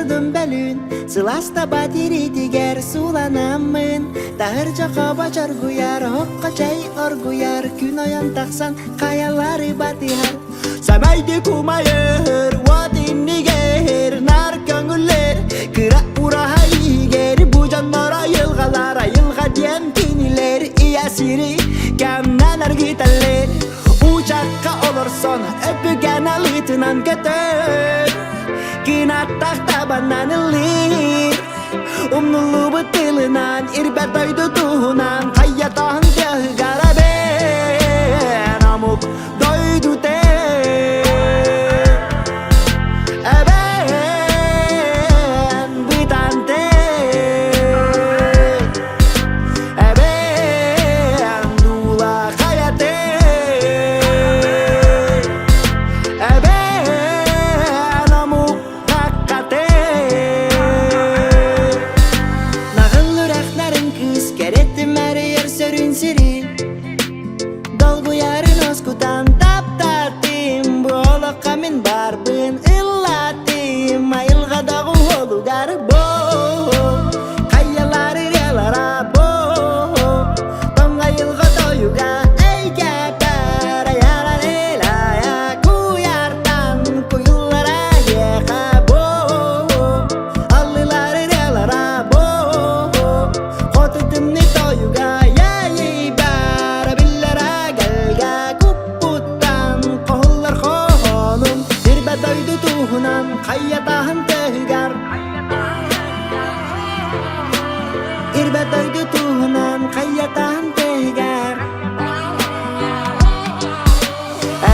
тұрдым бәлін, сыласта батири тигер суланамын. Тағыр жақа бачар гуяр, оққа чай оргуяр, күн аян тақсан қаялары батияр. Сабайды кумайыр, уатын нигер, нар көңілер, кыра ураға игер, бұжаннар айылғалар, айылға дем кинилер, иясiri кәмнен аргиталер. Uçakka olursun öpügen alıtınan götür, Kinatak tabanan ilir, umnulu bıtılınan irbet oydu tuhunan, Hayyatan tüh garaben amuk doydu te. Eben bitan te, eben dula hayate. Kutan tap tatim bolak kamin barbin illatim ayılga dağı olugar bo kayalar iryalara bo tonga yılga doyuga eyga para yara elaya kuyartan kuyullara yeka bo allılar iryalara bo kotutumni doyuga yayi bara billara gelga doydu tuhunan kayyatahan tehgar, irbet doydu tuhunan kayyatahan tehgar.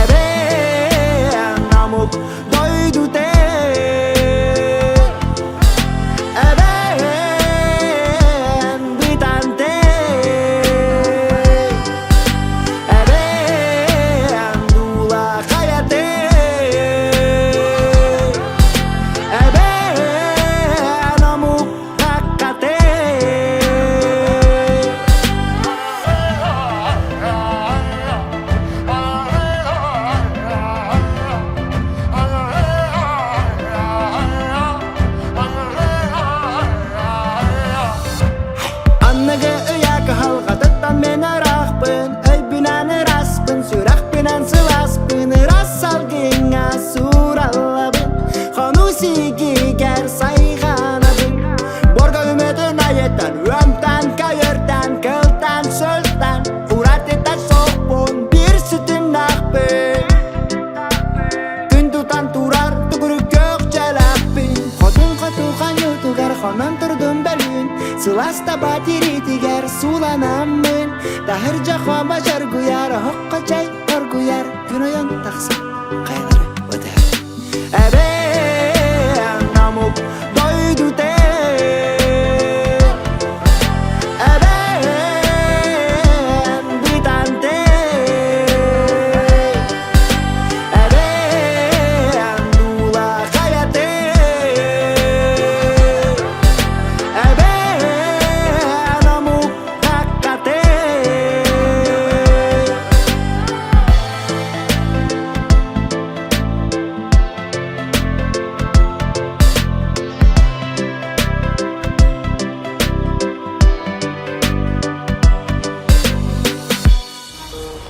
Eben namuk doydu te, eben bitan te, eben dula hayate. Annaga öyak halqatıttan men araqpın, öy binanı raspın, süraq binan sılaspın, rassalgınga surallabın, xonusigi ger sayğanabın. Borga ümetin ayetten, ömtan, kayırtan, kıltan, söltan, uratetan soqpun, bir sütün naqpın. Gün tutan turar, tuguruk kök jalaqpın, xotun qotuqan yutugar, xonan turdum bəlün, sılasta batiri tiger sulanamın. Tahir jakwa bacar guyar, hokka çay orguyar, gün oyan taqsa qayaları öter. Eben namuk doydu te, eben bitan te, eben dula hayate.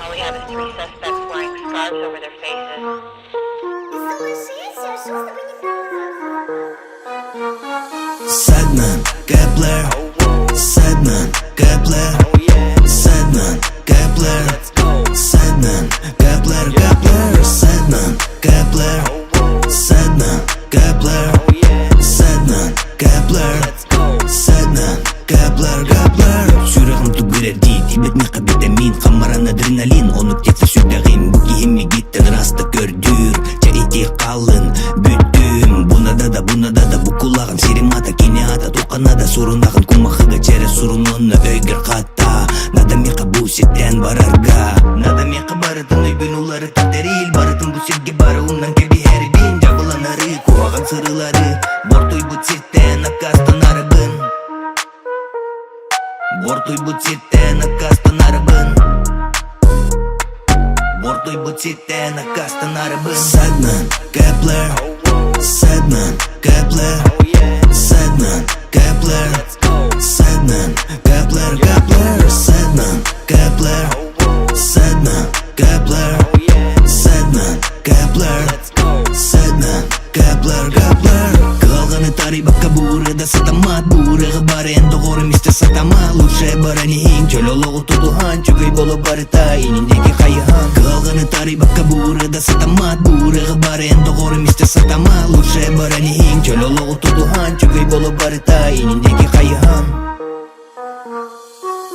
All we have is 3 suspects wearing scarves over their faces. Sedman, Kepler, Sedman, Kepler, Sedman, Kepler, Sedman, Kepler, Kepler, Sedman, Kepler, Sedman, Kepler, Sedman, Kepler, Sedman, Kepler, Kepler. Жүрегім түгірер дейді, бетме қабетамин, қамаран адреналин, оны кетті сүрдәғин, бұл кейімі гиттен расты көрдір, жайти қалын, бүттім, бунада да, бұл құлағын, серемата, кенеата, тоқанада, сұрынағын, кумақыға чәрі сұрынуына өйгір қатта, надамеқа бұл сеттен барарға, надамеқа барытын өйбін олары тәттеріл, барытын бұл серге бары, ұнан кәбі әрбен, жабыланары, куағын сырылары, бортой бұл сеттен, ақастан арығын. Бортой бұл сеттен, ақастан арығын. Бортой бұл сеттен, ақастан арығын. Sedman, Kepler, Sedman, Kepler. да сатамат Буырыгы бар энди коремисте сатама Лучше баранихин чөлөлөгү тутухан Чөгөй болуп барыта ининдеги кайыхан Калганы тарый бакка буыры да сатамат Буырыгы бар энди коремисте сатама Лучше баранихин чөлөлөгү тутухан Чөгөй болуп барыта ининдеги кайыхан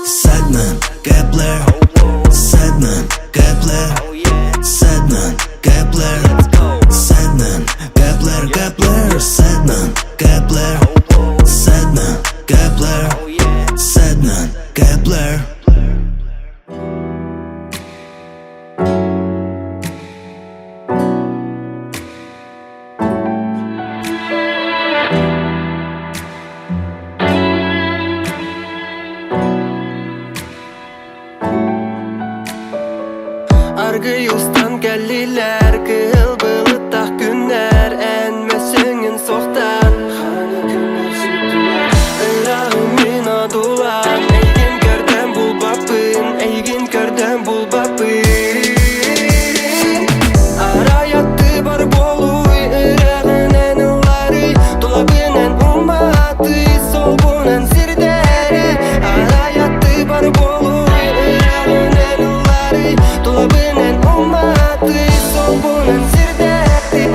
Sadman, Kepler Sadman, Kepler Sadman, Kepler Sadman, Kepler, Kepler Sadman, Kepler Sadman, Kepler Sadman, Kepler Argı yılstan gelliler Kıl bılıttak günler Enmesinin sohtan Hani günler sütüler Irağımın adulan Eygin körden bul babın Eygin körden bul babın Arayattı bar boluy Irağının ılları Dolabının ummatı Sol bunan sirdere Arayattı bar boluy Irağının ılları Dolabının ummatı Sol bunan sirdere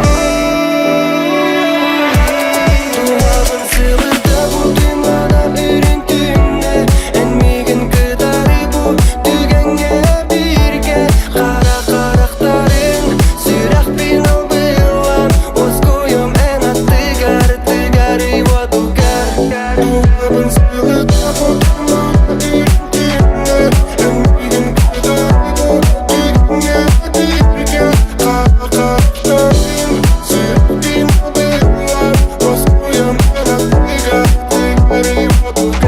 Dolabın sığlıda bu dünyada ürüntümle Enmigin kıdarı bu tügenge birge Kara karaktarın sürak binal bilan Oz koyum en attıgar tıgarı vadugar Dolabın sığlıda bu dünyada ürüntümle Enmigin kıdarı bu tügenge birge Kara karaktarın sürak binal bilan Oz koyum en attıgar tıgarı vadugar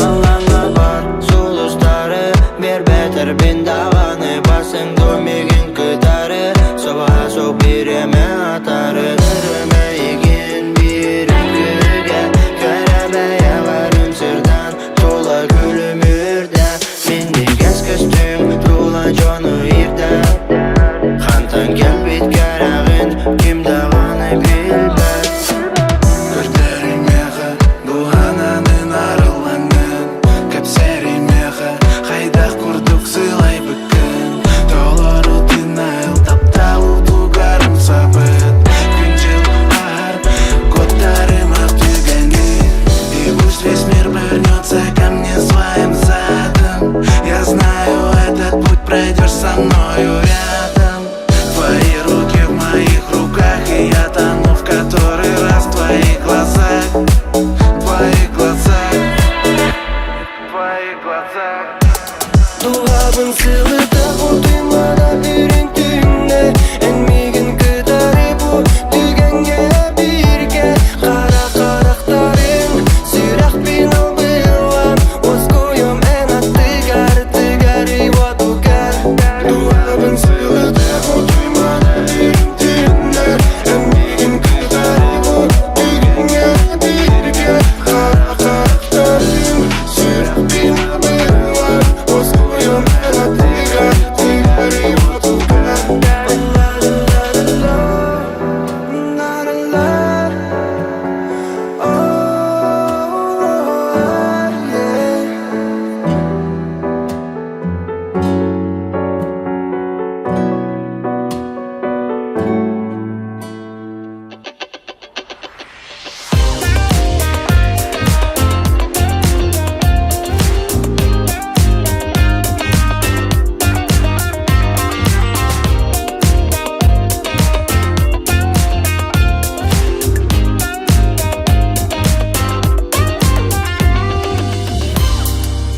Алаңа бар сулуштары Бер бетер биндаганы Басың домегин кытары Собаға соқ биреме атары Түріме егин бир күге Көрәбәй ағарым сырдан Тола күлім үрдә Менде кәс көстүм Тула жону ирдә Хантан келбит кәрәғін Ким дағаны билбәт Көрдөрүмеха бугананын арыланган Кепсеримеха хайдах курдук сыйлай бүккөн Толору тынайл тапталу тугарым сабыт Күнжыл ар коттарым ак тюгени И пусть весь мир повернется ко мне своим задом Я знаю, этот путь пройдешь со мною рядом Твои руки в моих руках И я тону в который раз в твоих глазах В твоих глазах В твоих глазах Dolabın sığlıda bu dünyada ürüntümle Enmigin kıdarı bu tügenge birge Kara karaktarın sürak binal bilan Oz koyum en attıgar tıgarı vadugar Dolabın sığlıda bu dünyada ürüntümle Enmigin kıdarı bu tügenge birge Kara karaktarın sürak binal bilan Oz koyum en attıgar tıgarı vadugar La la la la La la la Oh yeah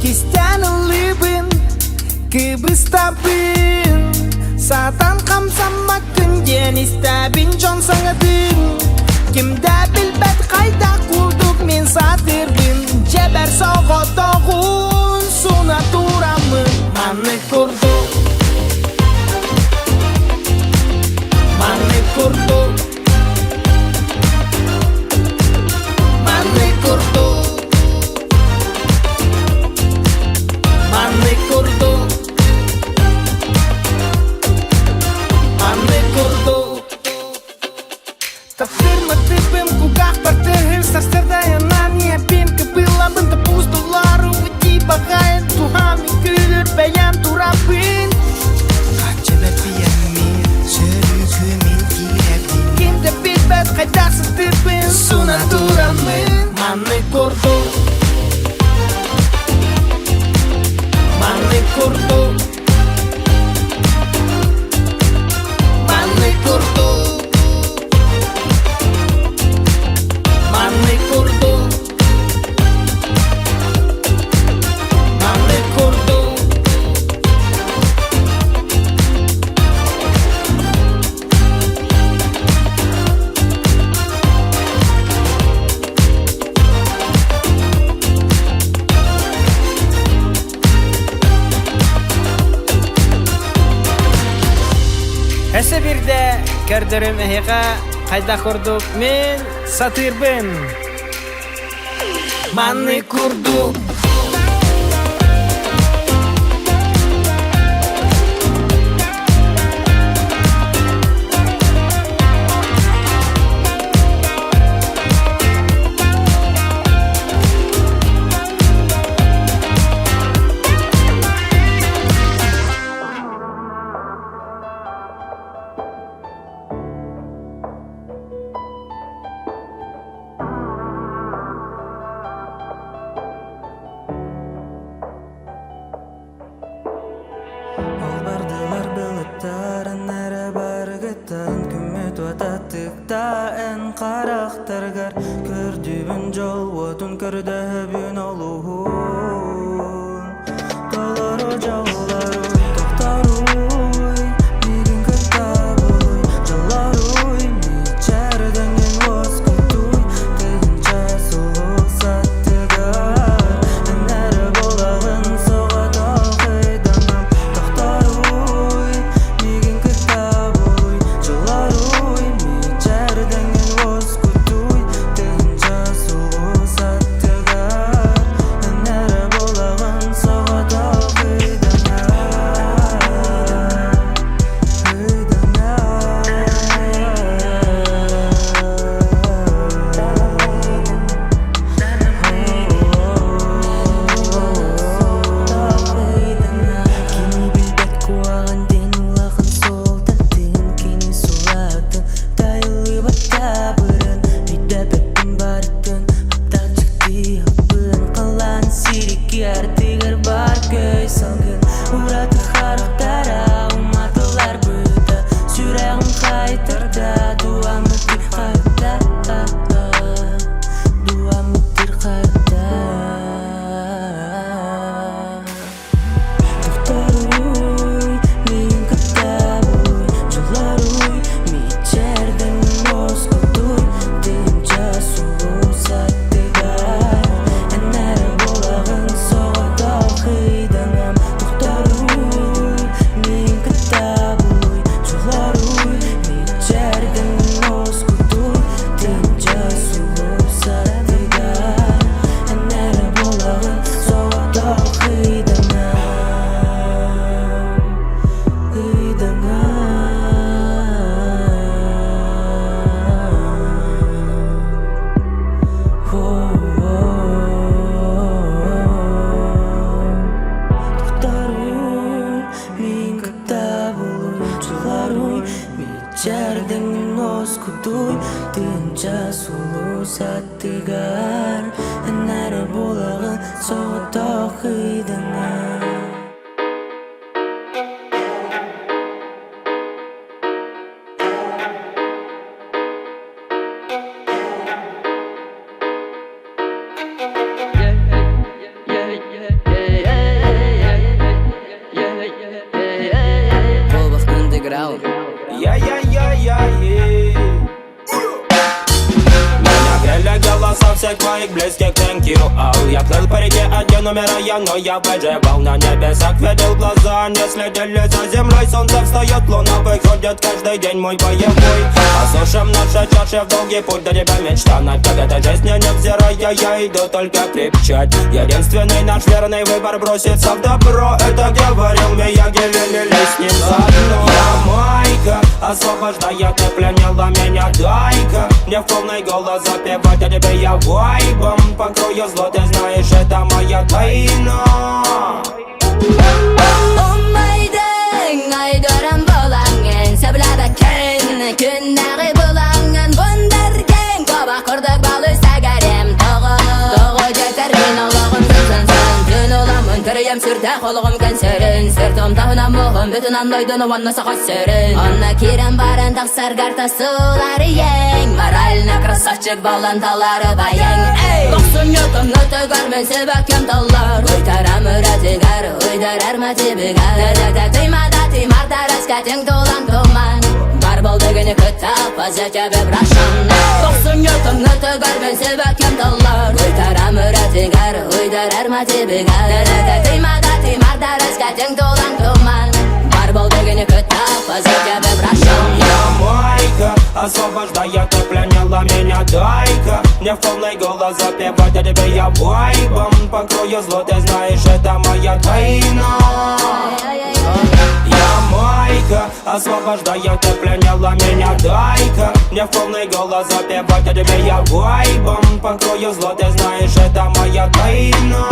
Кистяның лыбын, кыбыс табын Сатан камсамма күнден истәбин жон саңадын Кимдә билбәт кайда курдук мен сатырдым Жебәр соға тоғын суна турамын Маны курдук Маны курдук Маны курдук Маны курдук Маны курдук Та фирма типим кugах kurduk Manni kurduk Manni kurduk Manni kurduk Manni kurduk Эсе бирде көрдөрүм эхига кайда курдук мен сатырбын Manni kurduk Ол бардылар былыттарын әрі барғыттан күмет вататтықта ән қарақтарғар көрдүбін жол отын көрдөбүн олуғын Толору жоллару тоқтаруй мигин кыттабылуй жолларуй мичәрденген оскутуй тыгынча суық саттыгар ән әрі болағын соғады қайданам тоқтаруй мигин кыттабылуй жолларуй мичәрденген оскутуй тыгынча суық саттыгар ән әрі болағын соғады Kini bilbet kuagan din ulakın soldatın Kini sulatın dayılı batabırın Bida bettin barıtın Hatta çıktı hapın Kalan siriki artigar bar köy salgın Uğradı harıktara umatılar bıda Süreğin kaytarda Dua mıdır kayda Dua mıdır kayda Toxtaruy, migin kıttabuy Jolaruy, miçerden oskutuy Dinca sulu sattıgar Enere bolağın soğada xıydanam Toxtaruy, migin kıttabuy Jolaruy, miçerden oskutuy Dinca sulu sattıgar Enere bolağın soğada xıydanam Toxtaruy, migin kıttabuy Jolaruy, miçerden oskutuy Dinca sulu sattıgar Enere bolağın soğuda xıydanam Полбах underground. Меня грели голоса всех моих близких, thank you all. Я плыл по реке один номер я, но я выживал на небесах. Видел глаза, не следили за землей. Солнце встает, луна выходит каждый день мой боевой. Осушим наши чаши в долгий путь, до тебя мечта. На как этой жизни невзирая, я иду только крепчать. Единственный наш верный выбор броситься в добро. Это говорил Мияги, лили с ним заодно. Ямайка, освобождая, ты пленила меня, дай-ка мне в полный голос запевать о тебе я вайбом покрою зло, ты знаешь, это моя тайна. Olmaydın aydoran bolağın Seblabaken günleri bulağın Bundarken Koba kurduk balı sagarım Toğu Билем сүрдә холыгым кәнсерен Сертом тағына мұғым бүтін андойдыны ваннаса қосерін Анна кирен барын тақсар картасулары ең Морально красавчик баланталары баяң Тоқсын йотыңны төгәрмен себәк ямталар Уйтарам үретігер, уйдарар матибігер Тыймада тыймарда рәскәтің толан туман Бар болды гіне күттап, азеке беп рашан Тоқсын йотыңны төгәрмен себәк ямталар Уйтарам үретігер, уйдарар матибігер Тыймада тыймарда рәскәтің толан туман Бар болды гіне күттап, азеке беп рашан Майка, освобождая, ты пленила меня, дай-ка Мне в полный голос запевать, а тебе я вайбом Покрою зло, ты знаешь, это моя тайна Я майка, освобождая, ты пленила меня, дай-ка Мне в полный голос запевать, а тебе я вайбом Покрою зло, ты знаешь, это моя тайна